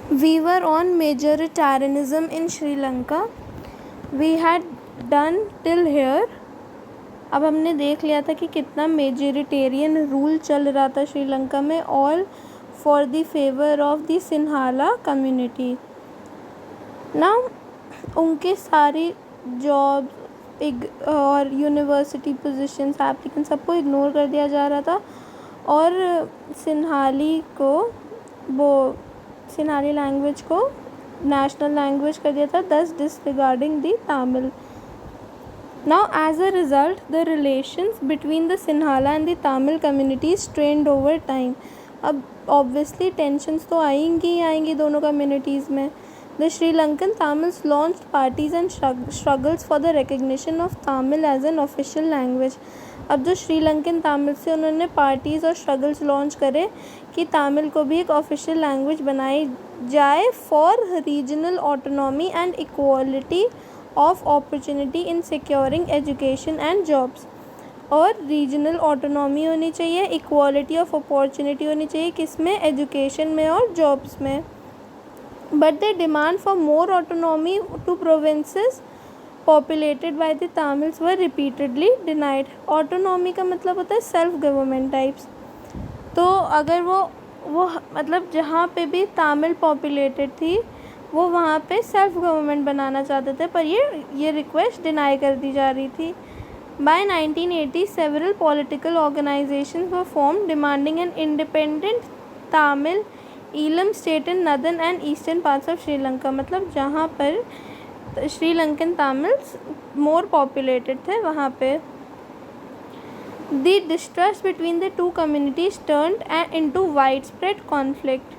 We were on majoritarianism in Sri Lanka. We had done till here. अब हमने देख लिया था कि कितना मेजोरिटेरियन रूल चल रहा था श्रीलंका में, all for the favour of the Sinhala community ना। उनके सारी जॉब और यूनिवर्सिटी पोजीशंस एप्लीकेंट सबको इग्नोर कर दिया जा रहा था और सिन्हाली लैंग्वेज को नेशनल लैंग्वेज कर दिया था, thus disregarding the Tamil. Now, as a result, the relations between the Sinhala and the Tamil communities strained over time. अब obviously tensions तो आएंगी दोनों communities में. The Sri Lankan Tamils launched parties and struggles for the recognition of Tamil as an official language. अब जो श्रीलंकन तामिल से उन्होंने parties और स्ट्रगल्स लॉन्च करे कि तामिल को भी एक ऑफिशियल लैंग्वेज बनाई जाए for regional autonomy and equality of opportunity in securing education and jobs. और रीजनल ऑटोनॉमी होनी चाहिए, इक्वालिटी ऑफ अपॉर्चुनिटी होनी चाहिए, किसमें? एजुकेशन में और जॉब्स में. But the demand for more autonomy to provinces populated by the Tamils were repeatedly denied. Autonomy का मतलब होता है सेल्फ गवर्नमेंट टाइप्स. तो अगर वो मतलब जहाँ पे भी तामिल पॉपुलेटेड थी वो वहाँ पे सेल्फ गवर्नमेंट बनाना चाहते थे, पर ये रिक्वेस्ट डिनाई कर दी जा रही थी. By 1980, several political organizations were formed demanding an independent Tamil Elam state in northern and eastern parts of Sri Lanka. मतलब जहाँ पर श्रीलंकन तामिल्स मोर पॉपुलेटेड थे वहाँ पे. The distrust between the two communities turned into wide spread conflict.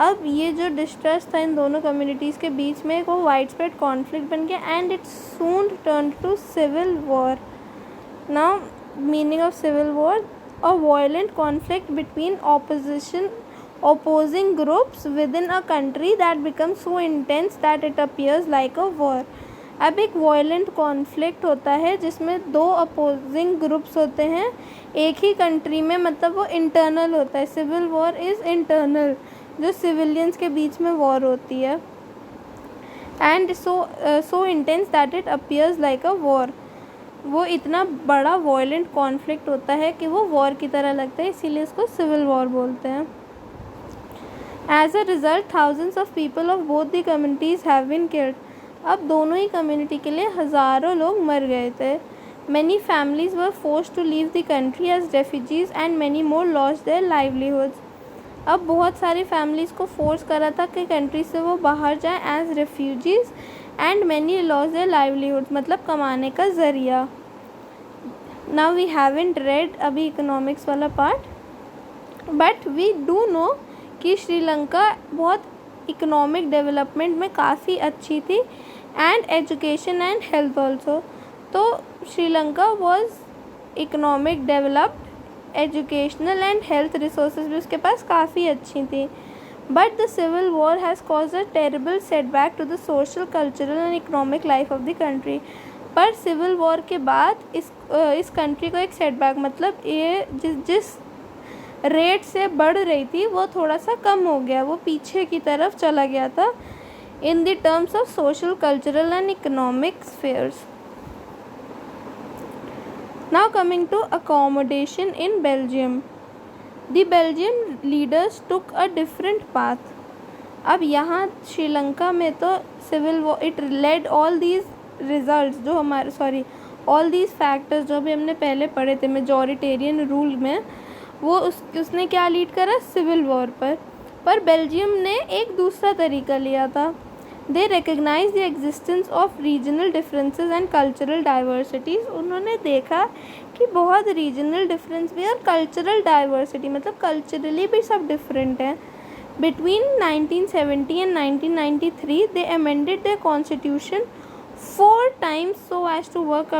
अब ये जो distrust था इन दोनों कम्युनिटीज़ के बीच में वो वाइड स्प्रेड कॉन्फ्लिक्ट बन गया and it soon turn to civil war. Now meaning of civil war, a violent conflict between opposing groups within a country that becomes so intense that it appears like a war. अब एक violent conflict होता है जिसमें दो opposing groups होते हैं एक ही country में, मतलब वो इंटरनल होता है. सिविल वॉर इज़ इंटरनल, जो सिविलियंस के बीच में वॉर होती है. And so intense that it appears like a war. वो इतना बड़ा वायलेंट कॉन्फ्लिक्ट होता है कि वो वॉर की तरह लगता है, इसीलिए इसको सिविल वॉर बोलते हैं. As a result, thousands of people of both the communities have been killed. अब दोनों ही कम्युनिटी के लिए हज़ारों लोग मर गए थे. Many families were forced to leave the country as refugees and many more lost their livelihoods. अब बहुत सारी फैमिलीज़ को फोर्स करा था कि कंट्री से वो बाहर जाएं as refugees and many lost their livelihood, मतलब कमाने का ज़रिया. नाउ वी हैवंट रेड अभी इकोनॉमिक्स वाला part, but we do know कि श्रीलंका बहुत इकोनॉमिक डेवलपमेंट में काफ़ी अच्छी थी and education and health also. तो Sri Lanka was economic developed, educational and health resources भी उसके पास काफ़ी अच्छी थी. But the civil war has cause a terrible setback to the social, cultural and economic life of the country. पर civil war के बाद इस कंट्री को एक सेटबैक, मतलब ये जिस रेट से बढ़ रही थी वो थोड़ा सा कम हो गया, वो पीछे की तरफ चला गया था in the terms of social, cultural and economic spheres. Now coming to accommodation in Belgium. The Belgium leaders took a different path. अब यहाँ श्रीलंका में तो civil war it led all these results जो हमारे ऑल दीज फैक्टर्स जो भी हमने पहले पढ़े थे मेजॉरिटेरियन रूल में, वो उसने क्या लीड करा? सिविल वॉर पर बेल्जियम ने एक दूसरा तरीका लिया था. They recognize the existence of regional differences and cultural diversities. उन्होंने देखा कि बहुत रीजनल डिफरेंस भी और कल्चरल डाइवर्सिटी, मतलब कल्चरली भी सब डिफरेंट है. Between 1970 and 1993 they amended the constitution 4 times so as to work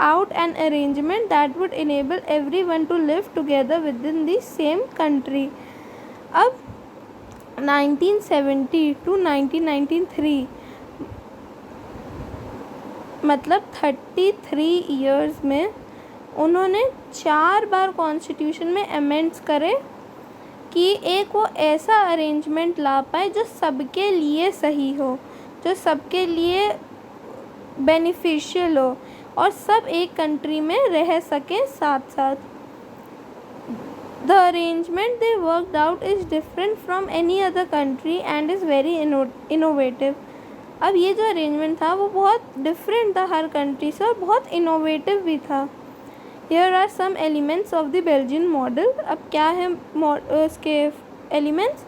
out an arrangement that would enable everyone to live together within the same country. अब 1970 to 1993 मतलब 33 years में उन्होंने 4 बार constitution में amends करे कि एक वो ऐसा अरेंजमेंट ला पाए जो सबके लिए सही हो, जो सबके लिए बेनिफिशियल हो और सब एक कंट्री में रह सकें साथ साथ. The arrangement they worked out is different from any other country and is very innovative. अब ये जो अरेंजमेंट था वो बहुत डिफरेंट था हर कंट्री से और बहुत इनोवेटिव भी था. Here are some elements of the Belgian model. अब क्या है उसके elements?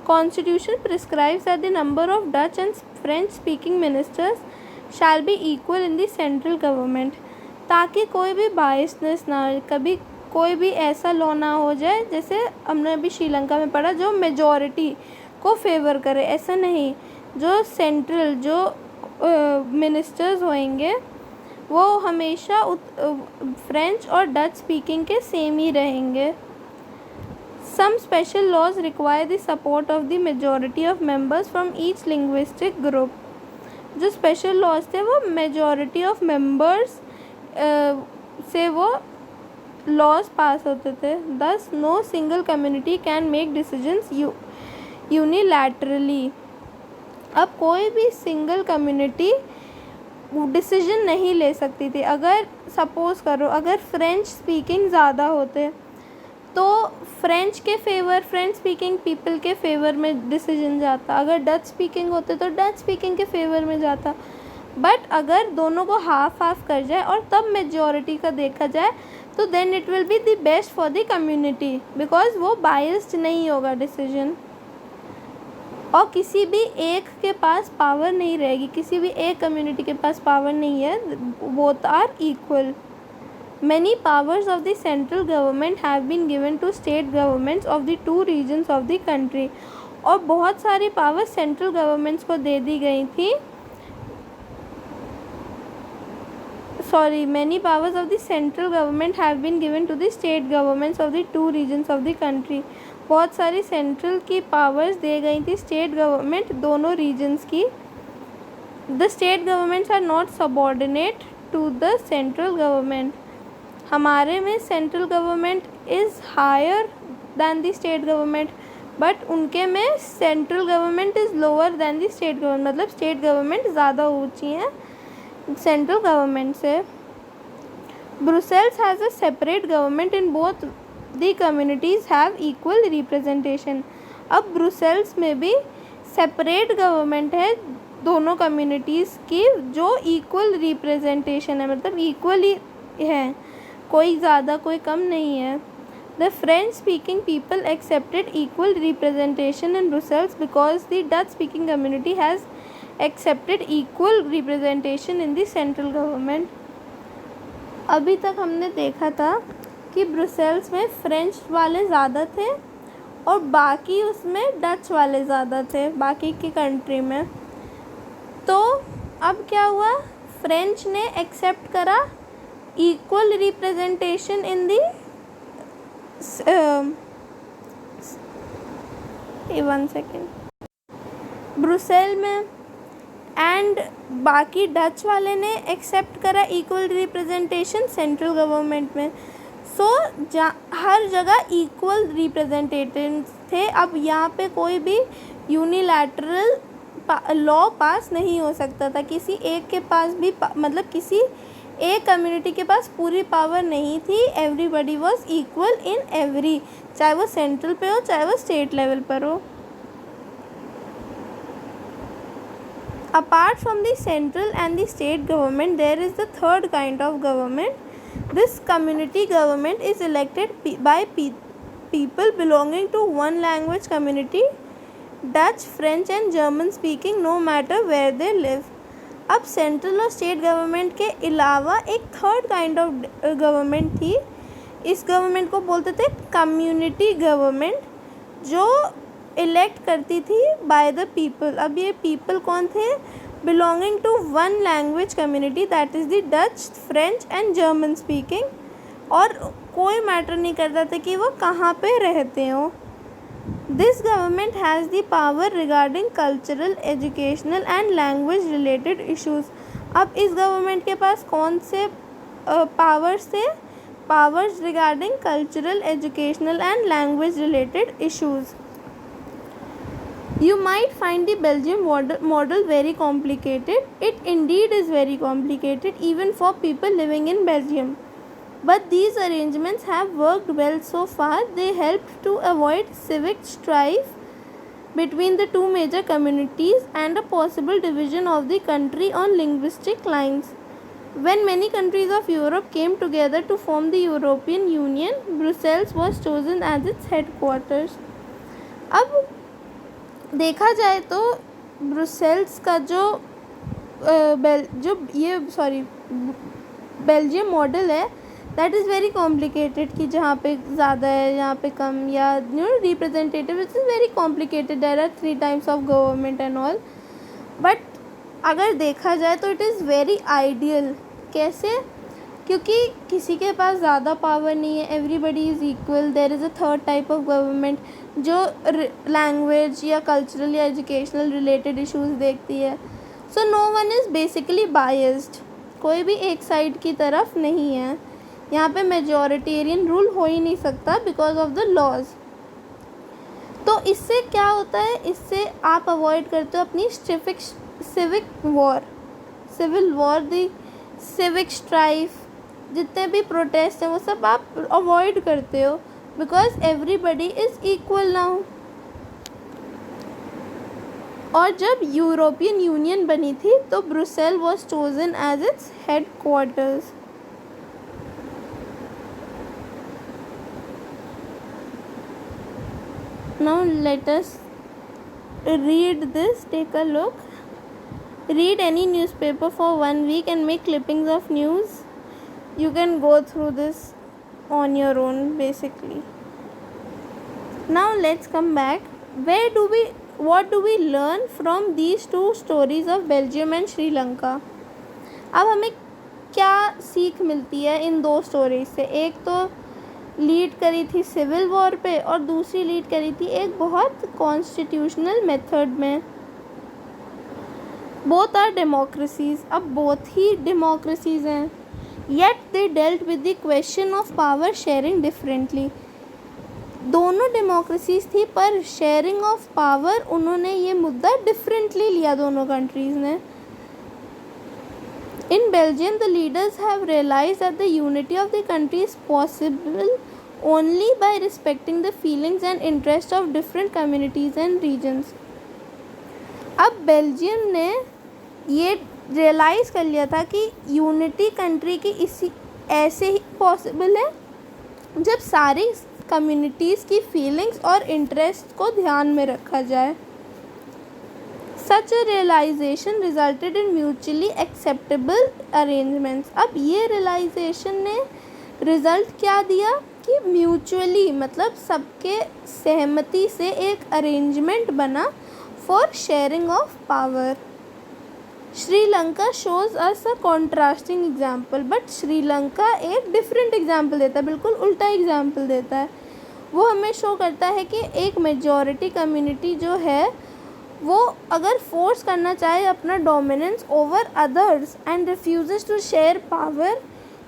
Constitution prescribes that the number of Dutch and French speaking ministers shall be equal in the central government, ताकि कोई भी बायसनेस ना, कभी कोई भी ऐसा लॉ ना हो जाए जैसे हमने अभी श्रीलंका में पढ़ा जो मेजॉरिटी को फेवर करे. ऐसा नहीं, जो सेंट्रल जो मिनिस्टर्स होंगे वो हमेशा फ्रेंच और डच स्पीकिंग के सेम ही रहेंगे. Some special laws require the support of the majority of members from each linguistic group. जो स्पेशल लॉज थे वो मेजॉरिटी ऑफ मेंबर्स से वो लॉज पास होते थे. Thus no single community can make decisions unilaterally. अब कोई भी सिंगल कम्युनिटी डिसीजन नहीं ले सकती थी. अगर सपोज करो अगर फ्रेंच स्पीकिंग ज़्यादा होते तो फ्रेंच के फेवर, फ्रेंच स्पीकिंग पीपल के फेवर में डिसीजन जाता. अगर डच स्पीकिंग होते तो डच स्पीकिंग के फेवर में जाता. बट अगर दोनों को हाफ हाफ कर जाए और तब मेजॉरिटी का देखा जाए तो then it will be the best for the community, because वो बायस्ड नहीं होगा डिसीजन और किसी भी एक के पास पावर नहीं रहेगी, किसी भी एक कम्युनिटी के पास पावर नहीं है. Both are equal. Many powers of the central government have been given to state governments of the two regions of the country. और बहुत सारी पावर सेंट्रल गवर्नमेंट्स को दे दी गई थी. Many powers of the central government have been given to the state governments of the two regions of the country. बहुत सारी central की powers दे गई थी स्टेट गवर्नमेंट दोनों रीजन्स की. The state governments are not subordinate to the central government. हमारे में central government is higher than the state government, but उनके में central government is lower than the state government. मतलब state government ज़्यादा ऊंची हैं सेंट्रल गवर्नमेंट से. Brussels has a separate government in both the communities have equal representation. अब Brussels में भी सेपरेट गवर्नमेंट है दोनों कम्युनिटीज़ की जो इक्वल रिप्रेजेंटेशन है, मतलब इक्वली है, कोई ज़्यादा कोई कम नहीं है. The French speaking people accepted equal representation in Brussels because the Dutch speaking community has accepted equal representation in the central government. अभी तक हमने देखा था कि ब्रुसेल्स में फ्रेंच वाले ज़्यादा थे और बाकी उसमें डच वाले ज़्यादा थे बाकी की कंट्री में. तो अब क्या हुआ, फ्रेंच ने एक्सेप्ट करा equal representation in the one second Brussels में, एंड बाकी डच वाले ने एक्सेप्ट करा इक्वल रिप्रेजेंटेशन सेंट्रल गवर्नमेंट में. सो हर जगह इक्वल रिप्रेजेंटेटिव थे. अब यहाँ पे कोई भी यूनिलैटरल लॉ पास नहीं हो सकता था. किसी एक के पास भी मतलब किसी एक कम्युनिटी के पास पूरी पावर नहीं थी. Everybody was equal in every, चाहे वो सेंट्रल पे हो चाहे वो स्टेट लेवल पर हो. Apart from the central and the state government there is the third kind of government. This community government is elected by people belonging to one language community, Dutch, French and German speaking, no matter where they live. अब central और state government के अलावा एक third kind of government थी. इस government को बोलते थे कम्युनिटी गवर्नमेंट, जो इलेक्ट करती थी बाय द पीपल. अब ये पीपल कौन थे? Belonging to one language community, that is the Dutch, French and German speaking. और कोई मैटर नहीं करता था कि वो कहाँ पे रहते हो. This government has the power regarding cultural, educational and language related issues. अब इस गवर्नमेंट के पास कौन से पावर्स थे? powers regarding cultural, educational and language related issues. You might find the Belgium model very complicated. It indeed is very complicated even for people living in Belgium. But these arrangements have worked well so far. They helped to avoid civic strife between the two major communities and a possible division of the country on linguistic lines. When many countries of Europe came together to form the European Union, Brussels was chosen as its headquarters. अब देखा जाए तो Brussels का जो Belgium model है that is very complicated कि जहाँ पे ज़्यादा है यहाँ पे कम या representative it is very complicated. There are 3 types of government and all. But अगर देखा जाए तो इट इज़ वेरी आइडियल. कैसे? क्योंकि किसी के पास ज़्यादा पावर नहीं है. Everybody is equal. There is a third type of government जो लैंग्वेज या कल्चरल या एजुकेशनल रिलेटेड इश्यूज देखती है. So no one is basically biased. कोई भी एक साइड की तरफ नहीं है. यहाँ पे मेजॉरिटेरियन रूल हो ही नहीं सकता बिकॉज ऑफ द लॉज. तो इससे क्या होता है? इससे आप अवॉइड करते हो अपनी civil war the civic strife. जितने भी प्रोटेस्ट हैं वो सब आप अवॉइड करते हो because everybody is equal now. और जब यूरोपियन यूनियन बनी थी तो Brussels was chosen as its headquarters. Now let us read this. Take a look. Read any newspaper for 1 week and make clippings of news. You can go through this on your own basically. Now let's come back. What do we learn from these two stories of Belgium and Sri Lanka? अब हमें क्या सीख मिलती है इन दो stories से? एक तो लीड करी थी सिविल वॉर पे और दूसरी लीड करी थी एक बहुत कॉन्स्टिट्यूशनल मेथड में. Both are democracies. अब बोथ ही डेमोक्रेसीज हैं. Yet they dealt with the question of power sharing differently. दोनों डेमोक्रेसीज थी पर शेयरिंग ऑफ पावर उन्होंने ये मुद्दा डिफरेंटली लिया दोनों कंट्रीज़ ने. In Belgium, the leaders have realized that the unity of the country is possible only by respecting the feelings and interests of different communities and regions. अब Belgium ने ये realise कर लिया था कि यूनिटी कंट्री की ऐसे ही पॉसिबल है जब सारी कम्युनिटीज़ की फीलिंग्स और इंटरेस्ट को ध्यान में रखा जाए. Such a realization resulted in mutually acceptable arrangements. अब ये realization ने result क्या दिया कि mutually मतलब सबके सहमति से एक arrangement बना for sharing of power. Sri Lanka shows us a contrasting example, but Sri Lanka एक different example देता है, बिल्कुल उल्टा example देता है. वो हमें show करता है कि एक majority community जो है वो अगर फोर्स करना चाहे अपना dominance over others and refuses to share power,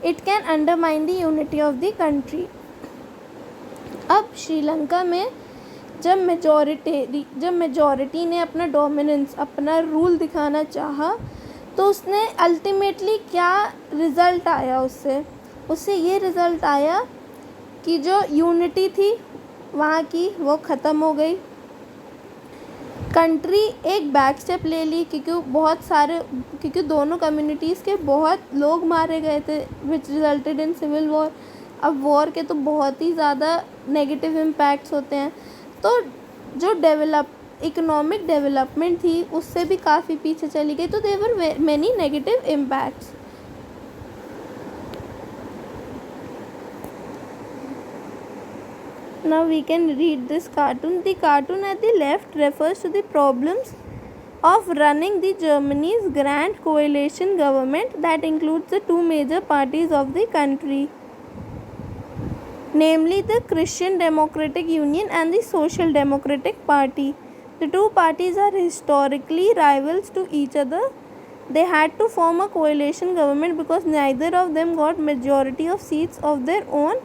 it can undermine the unity of the country. अब श्रीलंका में जब मेजॉरिटी ने अपना डोमिनेंस अपना रूल दिखाना चाहा तो उसने अल्टीमेटली क्या रिज़ल्ट आया? उससे ये रिज़ल्ट आया कि जो यूनिटी थी वहाँ की वो ख़त्म हो गई. कंट्री एक बैक स्टेप ले ली क्योंकि दोनों कम्युनिटीज़ के बहुत लोग मारे गए थे which resulted in civil war. अब वॉर के तो बहुत ही ज़्यादा नेगेटिव इम्पैक्ट्स होते हैं. तो जो इकोनॉमिक डेवलपमेंट थी उससे भी काफ़ी पीछे चली गई. तो there were many negative impacts. Now we can read this cartoon. The cartoon at the left refers to the problems of running the Germany's grand coalition government that includes the two major parties of the country, namely the Christian Democratic Union and the Social Democratic Party. The two parties are historically rivals to each other. they had to form a coalition government because neither of them got majority of seats of their own.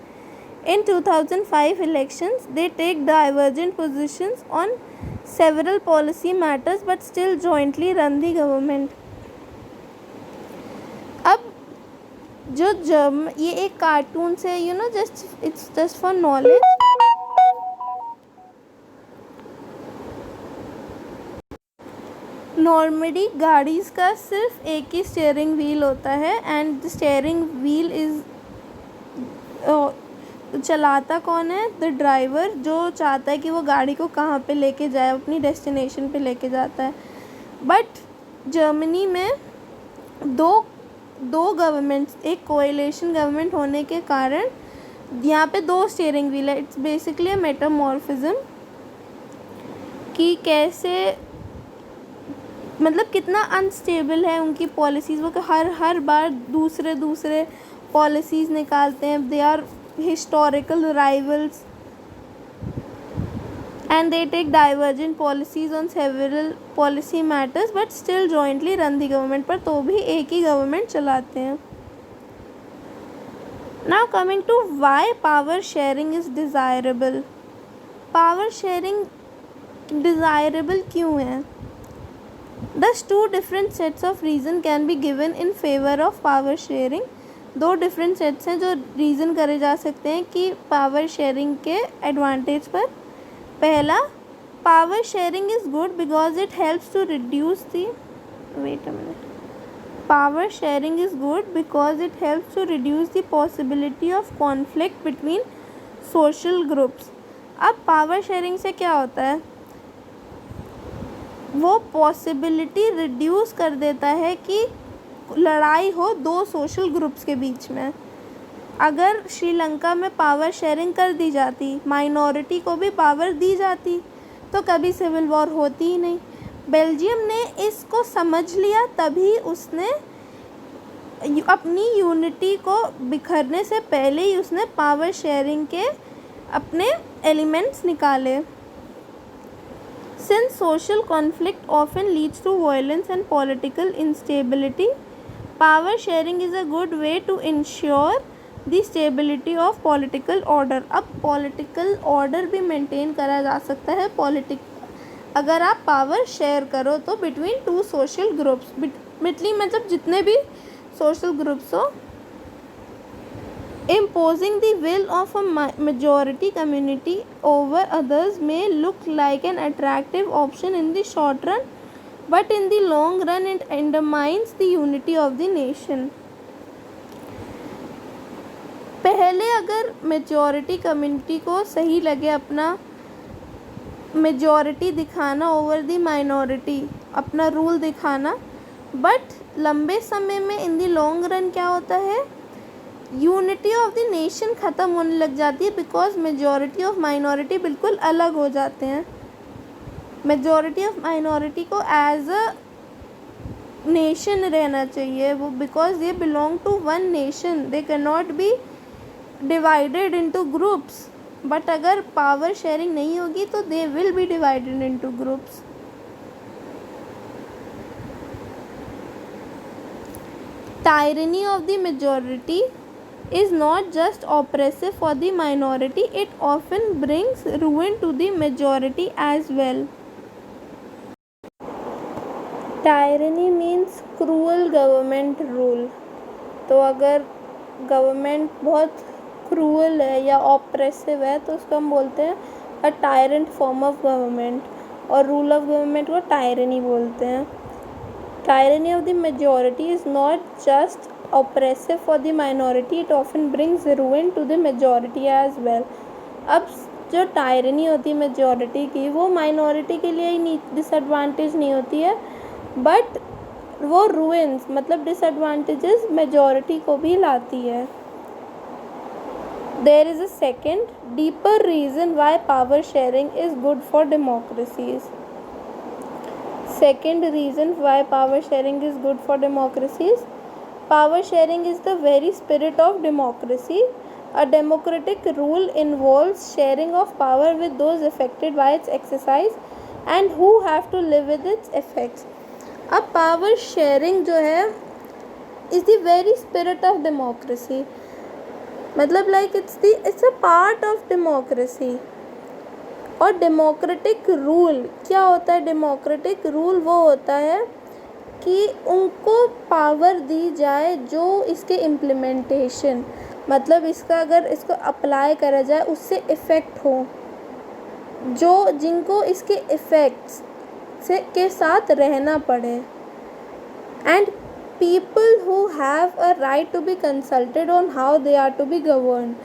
In 2005 elections, they take divergent positions on several policy matters but still jointly run the government. अब जो ये एक cartoon से just it's just for knowledge. Normally गाड़ीज़ का सिर्फ एक ही स्टीयरिंग व्हील होता है and the steering wheel is चलाता कौन है? द ड्राइवर, जो चाहता है कि वो गाड़ी को कहाँ पे लेके जाए, अपनी डेस्टिनेशन पे लेके जाता है. बट जर्मनी में दो गवर्नमेंट्स, एक कोएलिशन गवर्नमेंट होने के कारण यहाँ पे 2 स्टीयरिंग व्हील है. इट्स बेसिकली अ मेटामॉर्फिज्म कि कैसे मतलब कितना अनस्टेबल है उनकी पॉलिसीज़. वो हर बार दूसरे पॉलिसीज़ निकालते हैं. They are historical rivals and they take divergent policies on several policy matters but still jointly run the government. पर तो भी एक ही गवर्नमेंट चलाते हैं. Now coming to why power sharing is desirable. Power sharing desirable क्यों है? Thus 2 different sets of reason can be given in favor of power sharing. 2 different sets हैं जो रीज़न करे जा सकते हैं कि पावर शेयरिंग के एडवांटेज पर. पहला, power sharing is good because it helps to reduce the power sharing is good because it helps to reduce the possibility of conflict between social groups. अब पावर शेयरिंग से क्या होता है? वो possibility reduce कर देता है कि लड़ाई हो 2 सोशल ग्रुप्स के बीच में. अगर श्रीलंका में पावर शेयरिंग कर दी जाती, माइनॉरिटी को भी पावर दी जाती, तो कभी सिविल वॉर होती ही नहीं. बेल्जियम ने इसको समझ लिया, तभी उसने अपनी यूनिटी को बिखरने से पहले ही उसने पावर शेयरिंग के अपने एलिमेंट्स निकाले. Since social conflict often leads to violence and political instability, power sharing is a good way to ensure the stability of political order. अब political order भी maintain करा जा सकता है अगर आप पावर शेयर करो तो between 2 social groups, मतलब जितने भी social groups हो. Imposing the will of a majority community over others may look like an attractive option in the short run, but in the long run it undermines the unity of the nation. पहले अगर majority community को सही लगे अपना majority दिखाना over the minority, अपना rule दिखाना, but लंबे समय में इन द लॉन्ग रन क्या होता है? यूनिटी ऑफ द नेशन ख़त्म होने लग जाती है बिकॉज मेजॉरिटी ऑफ माइनॉरिटी बिल्कुल अलग हो जाते हैं. मेजॉरिटी ऑफ माइनॉरिटी को एज अ नेशन रहना चाहिए वो, because they belong to one nation, they can not be divided into groups. But अगर पावर शेयरिंग नहीं होगी तो they will be divided into groups. Tyranny of the majority is not just oppressive for the minority, it often brings ruin to the majority as well. Tyranny means cruel government rule. तो अगर government बहुत cruel है या oppressive है तो उसको हम बोलते हैं अ टायरेंट फॉर्म ऑफ गवर्नमेंट, और रूल ऑफ गवर्नमेंट को टायरनी बोलते हैं. Tyranny of the majority is not just oppressive for the minority, it often brings ruin to the majority as well. अब जो टायरनी होती है मेजॉरिटी की, वो माइनॉरिटी के लिए ही डिसएडवांटेज नहीं होती है, बट वो रुइंस मतलब डिसएडवांटेजेस मेजॉरिटी को भी लाती है. There is a second, deeper reason why power sharing is good for democracies. Second reason why power sharing is good for democracies. Power sharing is the very spirit of democracy. A democratic rule involves sharing of power with those affected by its exercise and who have to live with its effects. अब power sharing जो है is the very spirit of democracy, मतलब like it's a part of democracy. और democratic rule क्या होता है? Democratic rule वो होता है कि उनको पावर दी जाए जो इसके इम्प्लीमेंटेशन, मतलब इसका अगर इसको अप्लाई करा जाए उससे इफ़ेक्ट हो, जो जिनको इसके इफ़ेक्ट्स से के साथ रहना पड़े। And people who have a right to be consulted on how they are to be govern,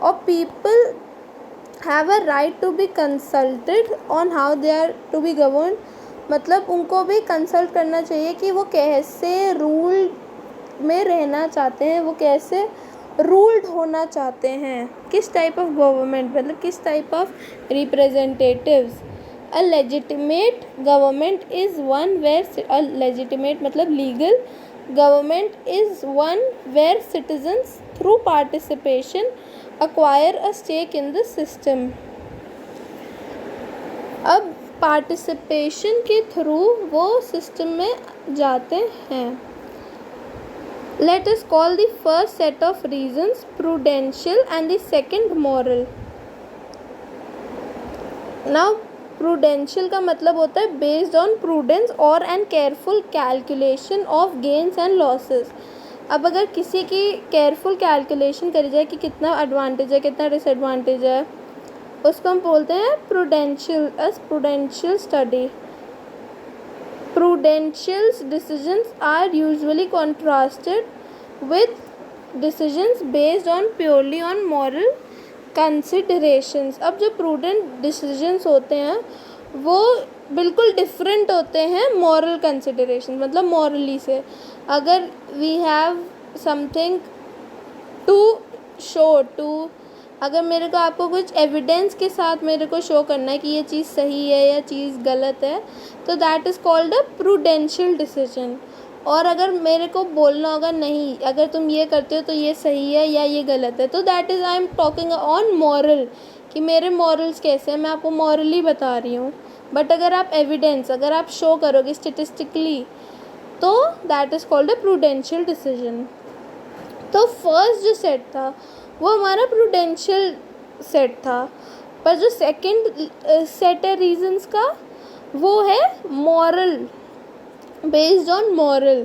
और people have a right to be consulted on how they are to be govern, मतलब उनको भी consult करना चाहिए कि वो कैसे rule में रहना चाहते हैं, वो कैसे रूल्ड होना चाहते हैं, किस टाइप ऑफ गवर्नमेंट, मतलब किस type of representatives. A legitimate government is one where, a legitimate मतलब legal government is one where citizens through participation acquire a stake in the system। अब पार्टिसिपेशन के थ्रू वो सिस्टम में जाते हैं। Let us call the first set of reasons prudential and the second moral। Now prudential का मतलब होता है based on prudence or and careful calculation of gains and losses। अब अगर किसी की केयरफुल कैलकुलेशन करी जाए कि कितना एडवांटेज है कितना डिसएडवांटेज है, उसको हम बोलते हैं prudential study. Prudential decisions are usually contrasted with decisions based on purely on moral considerations. अब जो प्रूडेंट डिसीजंस होते हैं वो बिल्कुल डिफरेंट होते हैं मॉरल कंसिडरेशन, मतलब मॉरली से। अगर we have something to show to, अगर मेरे को आपको कुछ एविडेंस के साथ मेरे को शो करना है कि ये चीज़ सही है या चीज़ गलत है, तो that is called a prudential decision. और अगर मेरे को बोलना होगा नहीं, अगर तुम ये करते हो तो ये सही है या ये गलत है, तो that is I am talking on moral, कि मेरे मॉरल्स कैसे हैं, मैं आपको मॉरली बता रही हूँ। बट अगर आप एविडेंस अगर आप शो करोगे स्टेटिस्टिकली, तो that is called a prudential decision. तो फर्स्ट जो सेट था वो हमारा प्रूडेंशियल सेट था, पर जो सेकंड सेट है रीजंस का वो है moral, based on moral।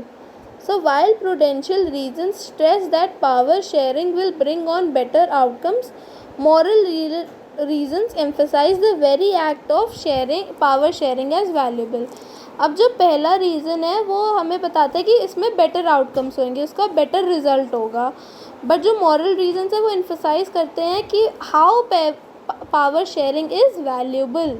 So while prudential reasons stress that power sharing will bring on better outcomes, moral reasons emphasize the very act of power sharing as valuable। अब जो पहला reason है वो हमें बताता है कि इसमें बेटर आउटकम्स होंगे, उसका बेटर रिजल्ट होगा। बट जो मॉरल रीजन्स है वो एम्फसाइज करते हैं कि how power sharing is valuable.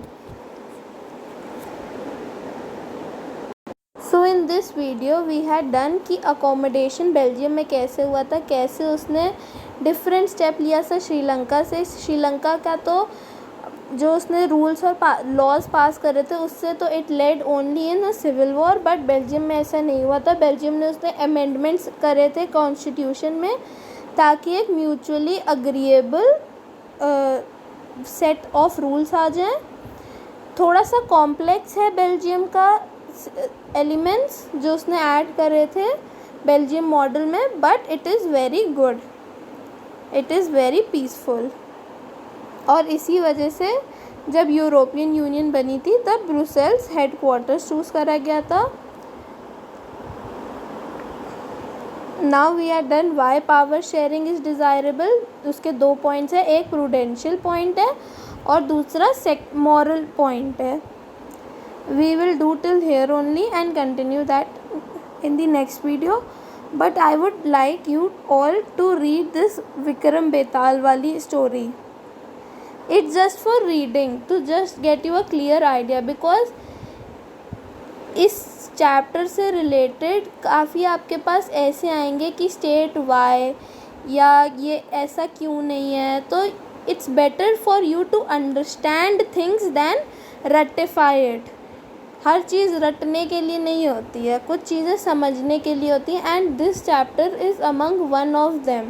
So in this video we had done कि अकोमोडेशन बेल्जियम में कैसे हुआ था, कैसे उसने डिफरेंट स्टेप लिया था श्रीलंका से। श्रीलंका का तो जो उसने रूल्स और लॉज पास करे थे उससे तो it led only in a civil war, but Belgium में ऐसा नहीं हुआ था। बेल्जियम ने उसने अमेंडमेंट्स करे थे कॉन्स्टिट्यूशन में ताकि एक mutually agreeable set of rules आ जाएं। थोड़ा सा कॉम्प्लेक्स है बेल्जियम का एलिमेंट्स जो उसने ऐड करे थे बेल्जियम मॉडल में, but it is very good, it is very peaceful. और इसी वजह से जब यूरोपियन यूनियन बनी थी तब ब्रुसेल्स हेडक्वार्टर्स चूज़ करा गया था। Now we are done why power sharing is desirable. उसके दो पॉइंट्स हैं, एक प्रूडेंशियल पॉइंट है और दूसरा मॉरल पॉइंट है। We will do till here only and continue that in the next video, but I would like you all to read this Vikram Betal wali story. It's just for reading to just get you a clear idea, because इस chapter से related काफ़ी आपके पास ऐसे आएंगे कि state Y या ये ऐसा क्यों नहीं है। तो it's better for you to understand things than ratify it. हर चीज़ रटने के लिए नहीं होती है, कुछ चीज़ें समझने के लिए होती हैं, and this chapter is among one of them.